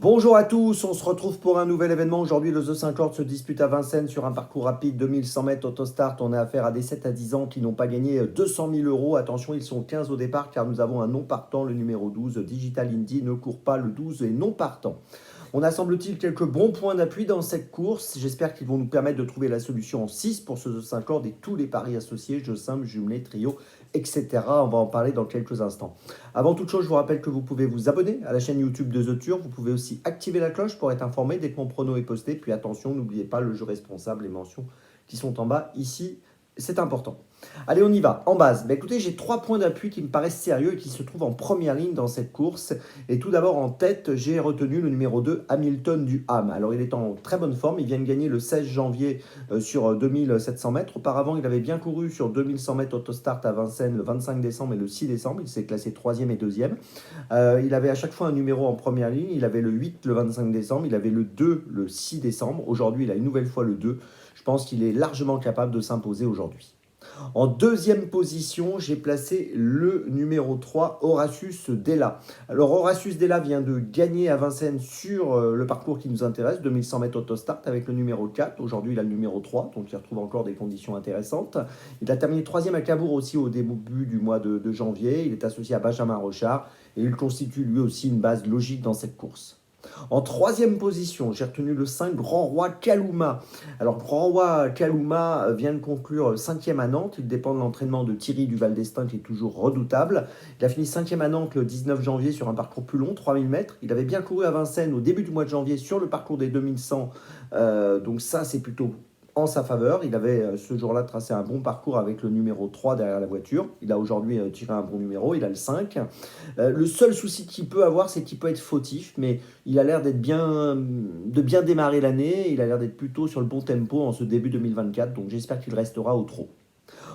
Bonjour à tous, on se retrouve pour un nouvel événement. Aujourd'hui, le The 50 se dispute à Vincennes sur un parcours rapide, 2100 mètres autostart. On a affaire à des 7 à 10 ans qui n'ont pas gagné 200 000 euros. Attention, ils sont 15 au départ car nous avons un non partant, le numéro 12. Digital Indy ne court pas, le 12 est non partant. On a semble-t-il quelques bons points d'appui dans cette course. J'espère qu'ils vont nous permettre de trouver la solution en 6 pour ce The 50 et tous les paris associés, jeux simples, jumelés, trio, etc. On va en parler dans quelques instants. Avant toute chose, je vous rappelle que vous pouvez vous abonner à la chaîne YouTube de The Turf. Vous pouvez aussi activer la cloche pour être informé dès que mon prono est posté. Puis attention, n'oubliez pas le jeu responsable, les mentions qui sont en bas ici. C'est important. Allez, on y va. En base, écoutez, j'ai 3 points d'appui qui me paraissent sérieux et qui se trouvent en première ligne dans cette course. Et tout d'abord, en tête, j'ai retenu le numéro 2, Hamilton du Ham. Alors, il est en très bonne forme. Il vient de gagner le 16 janvier sur 2700 mètres. Auparavant, il avait bien couru sur 2100 mètres autostart à Vincennes le 25 décembre et le 6 décembre. Il s'est classé 3e et 2e. Il avait à chaque fois un numéro en première ligne. Il avait le 8 le 25 décembre. Il avait le 2 le 6 décembre. Aujourd'hui, il a une nouvelle fois le 2. Je pense qu'il est largement capable de s'imposer aujourd'hui. En deuxième position, j'ai placé le numéro 3, Horatius Della. Alors Horatius Della vient de gagner à Vincennes sur le parcours qui nous intéresse, 2100 mètres autostart avec le numéro 4. Aujourd'hui, il a le numéro 3, donc il retrouve encore des conditions intéressantes. Il a terminé 3e à Cabourg aussi au début du mois de janvier. Il est associé à Benjamin Rochard et il constitue lui aussi une base logique dans cette course. En troisième position, j'ai retenu le 5, Grand Roi Kalouma. Alors, Grand Roi Kalouma vient de conclure 5e à Nantes. Il dépend de l'entraînement de Thierry Duval d'Estaing, qui est toujours redoutable. Il a fini 5e à Nantes le 19 janvier sur un parcours plus long, 3000 mètres. Il avait bien couru à Vincennes au début du mois de janvier sur le parcours des 2100. Donc ça, c'est plutôt en sa faveur. Il avait ce jour-là tracé un bon parcours avec le numéro 3 derrière la voiture. Il a aujourd'hui tiré un bon numéro, il a le 5. Le seul souci qu'il peut avoir, c'est qu'il peut être fautif, mais il a l'air de bien démarrer l'année. Il a l'air d'être plutôt sur le bon tempo en ce début 2024, donc j'espère qu'il restera au trot.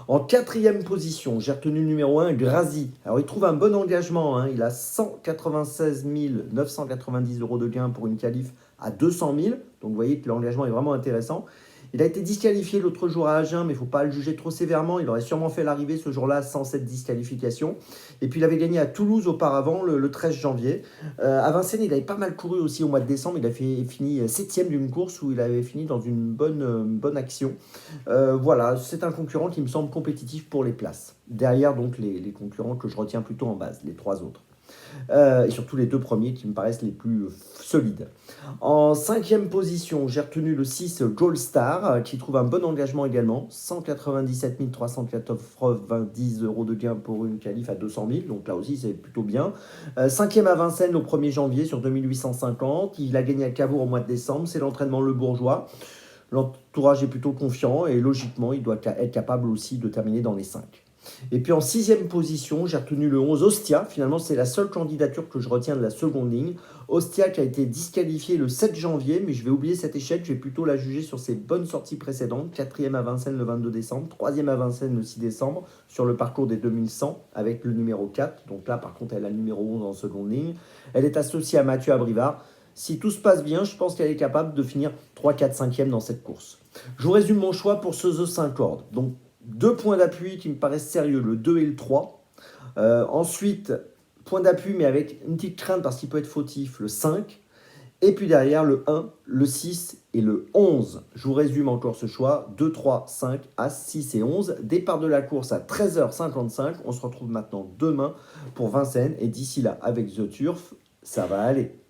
En quatrième position, j'ai retenu le numéro 1, Grazi. Alors, il trouve un bon engagement. Hein. Il a 196 990 euros de gain pour une qualif à 200 000. Donc, vous voyez que l'engagement est vraiment intéressant. Il a été disqualifié l'autre jour à Agen, mais il ne faut pas le juger trop sévèrement. Il aurait sûrement fait l'arrivée ce jour-là sans cette disqualification. Et puis il avait gagné à Toulouse auparavant, le 13 janvier. À Vincennes, il avait pas mal couru aussi au mois de décembre. Il a fini 7e d'une course où il avait fini dans une bonne action. Voilà, c'est un concurrent qui me semble compétitif pour les places. Derrière, donc, les concurrents que je retiens plutôt en base, les 3 autres. Et surtout les 2 premiers qui me paraissent les plus solides. En 5e position, j'ai retenu le 6 Gold Star qui trouve un bon engagement également. 197 390 euros de gain pour une qualif à 200 000. Donc là aussi, c'est plutôt bien. 5e à Vincennes au 1er janvier sur 2850. Il a gagné à Cabourg au mois de décembre. C'est l'entraînement Le Bourgeois. L'entourage est plutôt confiant et logiquement, il doit être capable aussi de terminer dans les 5. Et puis en 6e position, j'ai retenu le 11 Ostia. Finalement, c'est la seule candidature que je retiens de la seconde ligne. Ostia qui a été disqualifié le 7 janvier, mais je vais oublier cet échec. Je vais plutôt la juger sur ses bonnes sorties précédentes. 4e à Vincennes le 22 décembre, 3e à Vincennes le 6 décembre, sur le parcours des 2100 avec le numéro 4. Donc là, par contre, elle a le numéro 11 en seconde ligne. Elle est associée à Mathieu Abrivard. Si tout se passe bien, je pense qu'elle est capable de finir 3, 4, 5e dans cette course. Je vous résume mon choix pour ce The 50. Donc, 2 points d'appui qui me paraissent sérieux, le 2 et le 3. Ensuite, point d'appui, mais avec une petite crainte parce qu'il peut être fautif, le 5. Et puis derrière, le 1, le 6 et le 11. Je vous résume encore ce choix. 2, 3, 5, As, 6 et 11. Départ de la course à 13h55. On se retrouve maintenant demain pour Vincennes. Et d'ici là, avec The Turf, ça va aller.